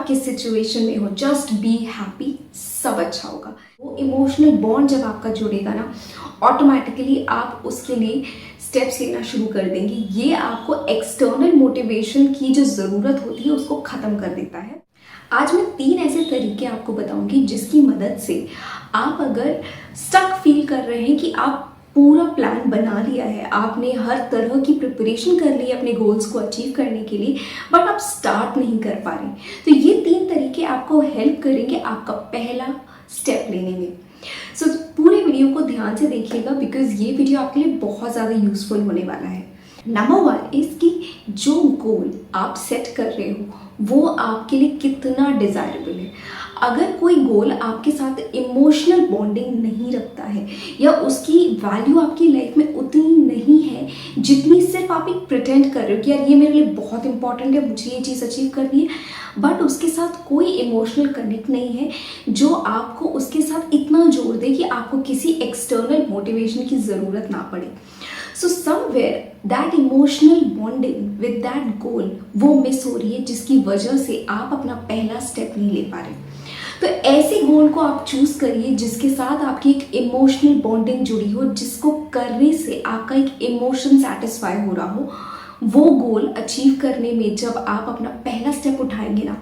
किस सिचुएशन में हो, जस्ट बी हैप्पी, सब अच्छा होगा। वो इमोशनल बॉन्ड जब आपका जुड़ेगा ना, ऑटोमेटिकली आप उसके लिए स्टेप्स लेना शुरू कर देंगे। ये आपको एक्सटर्नल मोटिवेशन की जो ज़रूरत होती है उसको ख़त्म कर देता है। आज मैं 3 ऐसे तरीके आपको बताऊंगी जिसकी मदद से आप अगर स्टक फील कर रहे हैं कि आप पूरा प्लान बना लिया है, आपने हर तरह की प्रिपरेशन कर ली है अपने गोल्स को अचीव करने के लिए, बट आप स्टार्ट नहीं कर पा रहे, तो ये 3 तरीके आपको हेल्प करेंगे आपका पहला स्टेप लेने में। सो पूरे वीडियो को ध्यान से देखिएगा बिकॉज ये वीडियो आपके लिए बहुत ज़्यादा यूजफुल होने वाला है। नंबर 1 इसकी जो गोल आप सेट कर रहे हो वो आपके लिए कितना डिज़ायरेबल है। अगर कोई गोल आपके साथ इमोशनल बॉन्डिंग नहीं रखता है या उसकी वैल्यू आपकी लाइफ में उतनी नहीं है जितनी सिर्फ आप एक प्रिटेंड कर रहे हो कि यार ये मेरे लिए बहुत इंपॉर्टेंट है, मुझे ये चीज़ अचीव करनी है, बट उसके साथ कोई इमोशनल कनेक्ट नहीं है जो आपको उसके साथ इतना जोड़ दे कि आपको किसी एक्सटर्नल मोटिवेशन की ज़रूरत ना पड़े। So somewhere that emotional bonding with that goal वो मिस हो रही है, जिसकी वजह से आप अपना पहला स्टेप नहीं ले पा रहे। तो ऐसे गोल को आप चूज करिए जिसके साथ आपकी एक इमोशनल बॉन्डिंग जुड़ी हो, जिसको करने से आपका एक इमोशन सेटिस्फाई हो रहा हो। वो गोल अचीव करने में जब आप अपना पहला स्टेप उठाएंगे ना,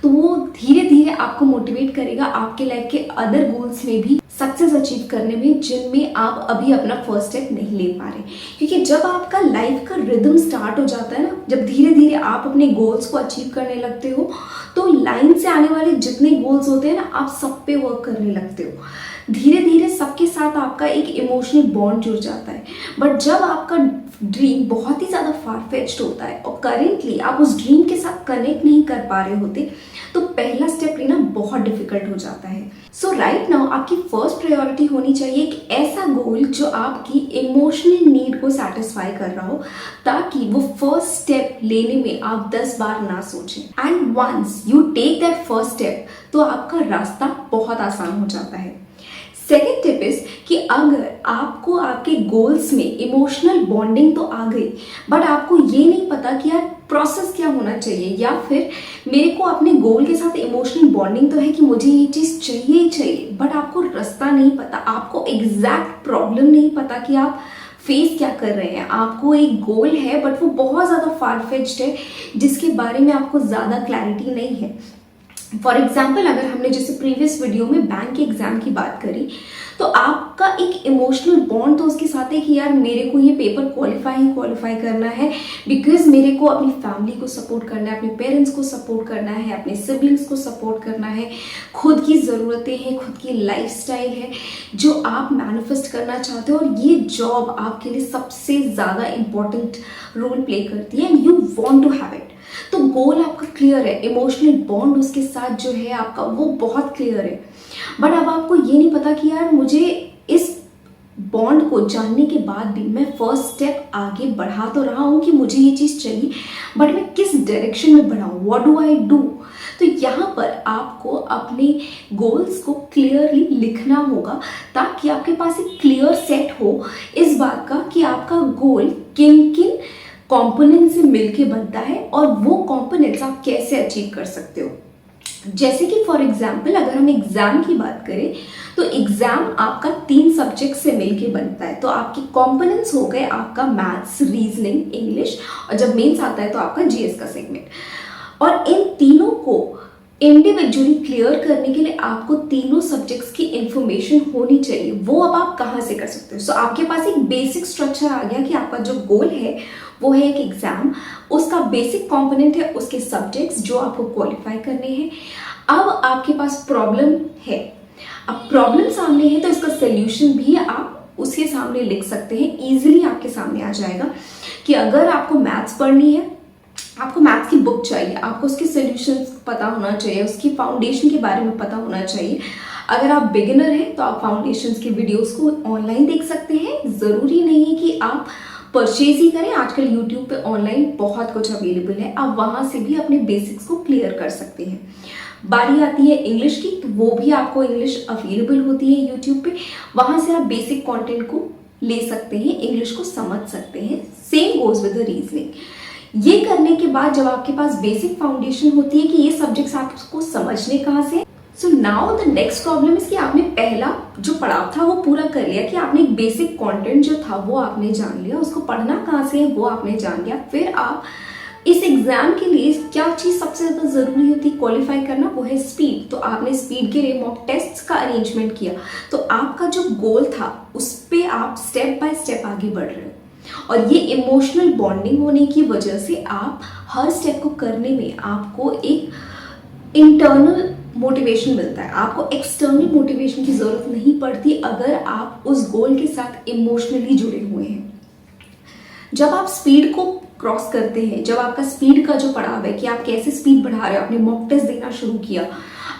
तो वो धीरे धीरे आपको मोटिवेट करेगा आपके लाइफ के अदर गोल्स में भी सक्सेस अचीव करने में, जिनमें आप अभी अपना फर्स्ट स्टेप नहीं ले पा रहे। क्योंकि जब आपका लाइफ का रिदम स्टार्ट हो जाता है ना, जब धीरे धीरे आप अपने गोल्स को अचीव करने लगते हो, तो लाइन से आने वाले जितने गोल्स होते हैं ना, आप सब पे वर्क करने लगते हो। धीरे धीरे सबके साथ आपका एक इमोशनल बॉन्ड जुड़ जाता है। बट जब आपका ड्रीम बहुत ही ज़्यादा फार-फेच्ड होता है और करेंटली आप उस ड्रीम के साथ कनेक्ट नहीं कर पा रहे होते, तो पहला स्टेप लेना बहुत डिफिकल्ट हो जाता है। सो राइट नाउ आपकी फर्स्ट प्रायोरिटी होनी चाहिए एक ऐसा गोल जो आपकी इमोशनल नीड को सेटिस्फाई कर रहा हो, ताकि वो फर्स्ट स्टेप लेने में आप 10 बार ना सोचें। And once you take that first step, तो आपका रास्ता बहुत आसान हो जाता है। सेकेंड टिप इज कि अगर आपको आपके गोल्स में इमोशनल बॉन्डिंग तो आ गई, बट आपको ये नहीं पता कि यार प्रोसेस क्या होना चाहिए, या फिर मेरे को अपने गोल के साथ इमोशनल बॉन्डिंग तो है कि मुझे ये चीज़ चाहिए ही चाहिए, बट आपको रास्ता नहीं पता, आपको एग्जैक्ट प्रॉब्लम नहीं पता कि आप फेस क्या कर रहे हैं। आपको एक गोल है बट वो बहुत ज़्यादा फार-फेच्ड है, जिसके बारे में आपको ज़्यादा क्लैरिटी नहीं है। फॉर एग्जाम्पल, अगर हमने जैसे प्रीवियस वीडियो में बैंक के एग्जाम की बात करी, तो आपका एक इमोशनल बॉन्ड तो उसके साथ है कि यार मेरे को ये पेपर क्वालिफाई करना है, बिकॉज मेरे को अपनी फैमिली को सपोर्ट करना है, अपने पेरेंट्स को सपोर्ट करना है, अपने सिबलिंग्स को सपोर्ट करना है, खुद की ज़रूरतें हैं, खुद की लाइफस्टाइल है जो आप मैनिफेस्ट करना चाहते हो, और ये जॉब आपके लिए सबसे ज़्यादा इंपॉर्टेंट रोल प्ले करती है and you want to have it. तो गोल आपका क्लियर है, इमोशनल बॉन्ड उसके साथ जो है आपका वो बहुत क्लियर है, बट अब आपको ये नहीं पता कि यार मुझे इस बॉन्ड को जानने के बाद भी मैं फर्स्ट स्टेप आगे बढ़ा तो रहा हूँ कि मुझे ये चीज़ चाहिए, बट मैं किस डायरेक्शन में बढ़ाऊँ, व्हाट डू आई डू। तो यहाँ पर आपको अपने गोल्स को क्लियरली लिखना होगा, ताकि आपके पास एक क्लियर सेट हो इस बात का कि आपका गोल किन किन कंपोनेंट से मिलके बनता है और वो कंपोनेंट्स आप कैसे अचीव कर सकते हो। जैसे कि फॉर एग्जाम्पल अगर हम एग्जाम की बात करें, तो एग्जाम आपका 3 सब्जेक्ट से मिलके बनता है। तो आपके कंपोनेंट्स हो गए आपका मैथ्स, रीजनिंग, इंग्लिश, और जब मेंस आता है तो आपका जीएस का सेगमेंट। और इन तीनों को इंडिविजुअली क्लियर करने के लिए आपको तीनों सब्जेक्ट्स की इंफॉर्मेशन होनी चाहिए। वो अब आप कहाँ से कर सकते हो? सो आपके पास एक बेसिक स्ट्रक्चर आ गया कि आपका जो गोल है वो है एक एग्जाम, उसका बेसिक कंपोनेंट है उसके सब्जेक्ट्स जो आपको क्वालिफाई करने हैं। अब आपके पास प्रॉब्लम है, अब प्रॉब्लम सामने है तो इसका सोल्यूशन भी आप उसके सामने लिख सकते हैं, इजीली आपके सामने आ जाएगा कि अगर आपको मैथ्स पढ़नी है, आपको मैथ्स की बुक चाहिए, आपको उसके सॉल्यूशंस पता होना चाहिए, उसकी फाउंडेशन के बारे में पता होना चाहिए। अगर आप बिगिनर हैं तो आप फाउंडेशंस के वीडियोस को ऑनलाइन देख सकते हैं, ज़रूरी नहीं है कि आप परचेज ही करें। आजकल यूट्यूब पे ऑनलाइन बहुत कुछ अवेलेबल है, आप वहाँ से भी अपने बेसिक्स को क्लियर कर सकते हैं। बारी आती है इंग्लिश की, तो वो भी आपको इंग्लिश अवेलेबल होती है यूट्यूब पे, वहाँ से आप बेसिक कंटेंट को ले सकते हैं, इंग्लिश को समझ सकते हैं। Same goes with the reasoning. ये करने के बाद जब आपके पास बेसिक फाउंडेशन होती है कि ये सब्जेक्ट्स आपको समझने कहाँ से, so now the next problem is कि आपने पहला जो पड़ाव था वो पूरा कर लिया कि आपने एक बेसिक कंटेंट जो था वो आपने जान लिया, उसको पढ़ना कहाँ से है वो आपने जान लिया। फिर आप इस एग्जाम के लिए क्या चीज सबसे ज्यादा जरूरी होती है क्वालिफाई करना, वो है स्पीड। तो आपने स्पीड के लिए मॉक टेस्ट का अरेंजमेंट किया, तो आपका जो गोल था उस पर आप स्टेप बाय स्टेप आगे बढ़ रहे हो। और ये इमोशनल बॉन्डिंग होने की वजह से आप हर स्टेप को करने में आपको एक इंटरनल मोटिवेशन मिलता है, आपको एक्सटर्नल मोटिवेशन की जरूरत नहीं पड़ती अगर आप उस गोल के साथ इमोशनली जुड़े हुए हैं। जब आप स्पीड को क्रॉस करते हैं, जब आपका स्पीड का जो पड़ाव है कि आप कैसे स्पीड बढ़ा रहे हो, आपने मॉक टेस्ट देना शुरू किया,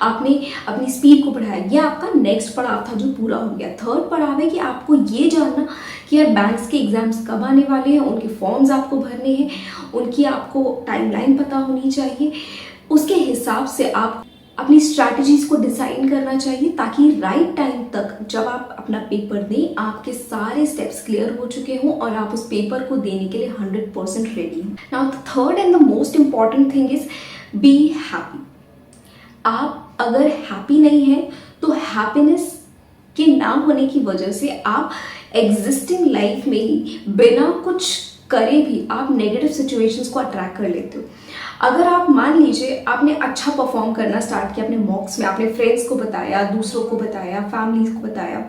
आपने अपनी स्पीड को बढ़ाया, ये आपका नेक्स्ट पड़ाव था जो पूरा हो गया। थर्ड पड़ाव है कि आपको ये जानना कि यार बैंक्स के एग्जाम्स कब आने वाले हैं, उनके फॉर्म्स आपको भरने हैं, उनकी आपको टाइमलाइन पता होनी चाहिए, उसके हिसाब से आप अपनी स्ट्रैटेजीज को डिजाइन करना चाहिए ताकि राइट टाइम तक जब आप अपना पेपर दें आपके सारे स्टेप्स क्लियर हो चुके हों और आप उस पेपर को देने के लिए 100% रेडी हों। Now the third and the most important thing is be happy. आप अगर हैप्पी नहीं हैं तो हैप्पीनेस के ना होने की वजह से आप एग्जिस्टिंग लाइफ में ही बिना कुछ करे भी आप नेगेटिव सिचुएशंस को अट्रैक्ट कर लेते हो। अगर आप मान लीजिए आपने अच्छा परफॉर्म करना स्टार्ट किया अपने मॉक्स में, आपने फ्रेंड्स को बताया, दूसरों को बताया, फैमिलीज को बताया,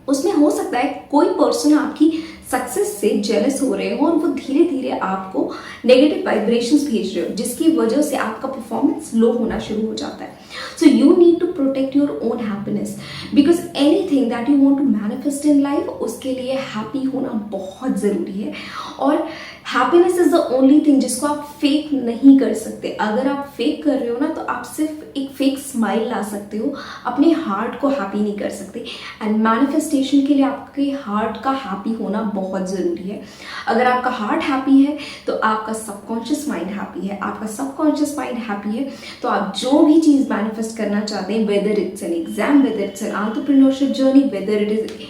उसमें हो सकता है कोई पर्सन आपकी सक्सेस से जेलस हो रहे हो और वो धीरे धीरे आपको नेगेटिव वाइब्रेशंस भेज रहे हो जिसकी वजह से आपका परफॉर्मेंस लो होना शुरू हो जाता है। So you need to protect your own happiness because anything that you want to manifest in life उसके लिए हैप्पी होना बहुत ज़रूरी है। और happiness is the only thing जिसको आप फेक नहीं कर सकते। अगर आप फेक कर रहे हो ना तो आप सिर्फ एक फेक स्माइल ला सकते हो, अपने हार्ट को हैप्पी नहीं कर सकते। एंड मैनिफेस्टेशन के लिए आपके हार्ट का हैप्पी होना बहुत ज़रूरी है। अगर आपका हार्ट हैप्पी है तो आपका सबकॉन्शियस माइंड हैप्पी है, आपका सबकॉन्शियस माइंड हैप्पी है तो आप जो भी चीज़ मैनिफेस्ट करना चाहते हैं, whether it's an exam, whether it's an entrepreneurship journey, whether it is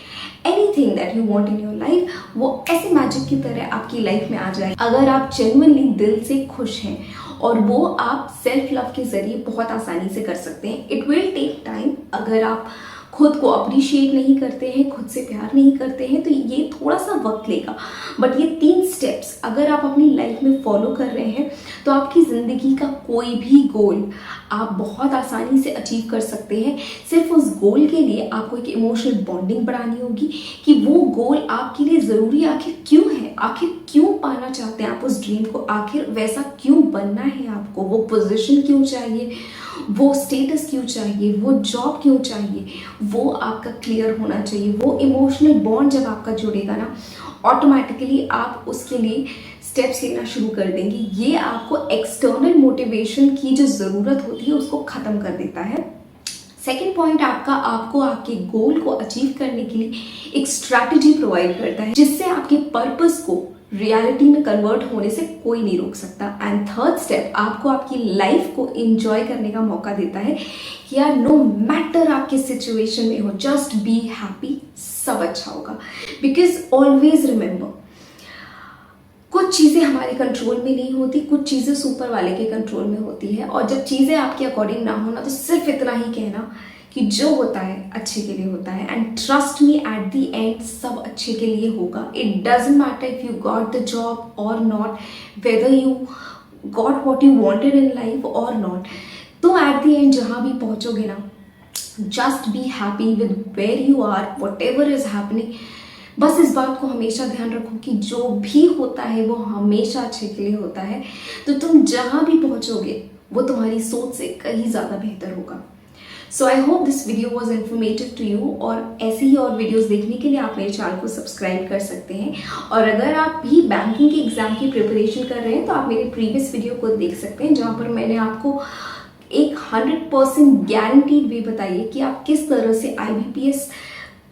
anything that you want in your life, वो ऐसे मैजिक की तरह आपकी लाइफ में आ जाए। अगर आप जेन्युइनली दिल से खुश हैं और वो आप सेल्फ लव के जरिए बहुत आसानी से कर सकते हैं। It will take time. अगर आप खुद को अप्रिशिएट नहीं करते हैं, खुद से प्यार नहीं करते हैं तो ये थोड़ा सा वक्त लेगा, बट ये 3 स्टेप्स अगर आप अपनी लाइफ में फॉलो कर रहे हैं तो आपकी ज़िंदगी का कोई भी गोल आप बहुत आसानी से अचीव कर सकते हैं। सिर्फ उस गोल के लिए आपको एक इमोशनल बॉन्डिंग बढ़ानी होगी कि वो गोल आपके लिए ज़रूरी आखिर क्यों है, आखिर क्यों पाना चाहते हैं आप उस ड्रीम को, आखिर वैसा क्यों बनना है आपको, वो पोजीशन क्यों चाहिए, वो स्टेटस क्यों चाहिए, वो जॉब क्यों चाहिए, वो आपका क्लियर होना चाहिए। वो इमोशनल बॉन्ड जब आपका जुड़ेगा ना ऑटोमेटिकली आप उसके लिए स्टेप्स लेना शुरू कर देंगे। ये आपको एक्सटर्नल मोटिवेशन की जो ज़रूरत होती है उसको ख़त्म कर देता है। सेकेंड पॉइंट आपको आपके गोल को अचीव करने के लिए एक स्ट्रैटेजी प्रोवाइड करता है जिससे आपके पर्पस को रियलिटी में कन्वर्ट होने से कोई नहीं रोक सकता। एंड थर्ड स्टेप आपको आपकी लाइफ को एंजॉय करने का मौका देता है कि यार नो मैटर आप किस सिचुएशन में हो, जस्ट बी हैप्पी, सब अच्छा होगा। बिकॉज ऑलवेज रिमेंबर कुछ चीज़ें हमारे कंट्रोल में नहीं होती, कुछ चीज़ें सुपर वाले के कंट्रोल में होती है। और जब चीज़ें आपके अकॉर्डिंग ना हो ना तो सिर्फ इतना ही कहना कि जो होता है अच्छे के लिए होता है। And trust me at the end सब अच्छे के लिए होगा। It doesn't matter if you got the job और not, whether you got what you wanted in life और नॉट, तो एट द एंड जहाँ भी पहुँचोगे ना just be happy with where you are, whatever is happening. बस इस बात को हमेशा ध्यान रखो कि जो भी होता है वो हमेशा अच्छे के लिए होता है। तो तुम जहाँ भी पहुँचोगे वो तुम्हारी सोच से कहीं ज़्यादा बेहतर होगा। So I hope this video was informative to you. और ऐसे ही और वीडियोस देखने के लिए आप मेरे चैनल को सब्सक्राइब कर सकते हैं। और अगर आप भी बैंकिंग के एग्जाम की प्रिपरेशन कर रहे हैं तो आप मेरे प्रीवियस वीडियो को देख सकते हैं जहाँ पर मैंने आपको एक 100% गारंटीड वे बताई है कि आप किस तरह से IBPS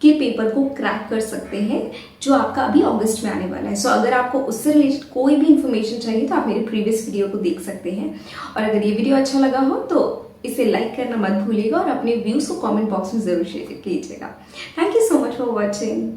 के पेपर को क्रैक कर सकते हैं जो आपका अभी अगस्त में आने वाला है। सो अगर आपको उससे रिलेटेड कोई भी इन्फॉर्मेशन चाहिए तो आप मेरे प्रीवियस वीडियो को देख सकते हैं। और अगर ये वीडियो अच्छा लगा हो तो इसे लाइक करना मत भूलिएगा और अपने व्यूज़ को कमेंट बॉक्स में ज़रूर शेयर कीजिएगा। Thank you so much for watching.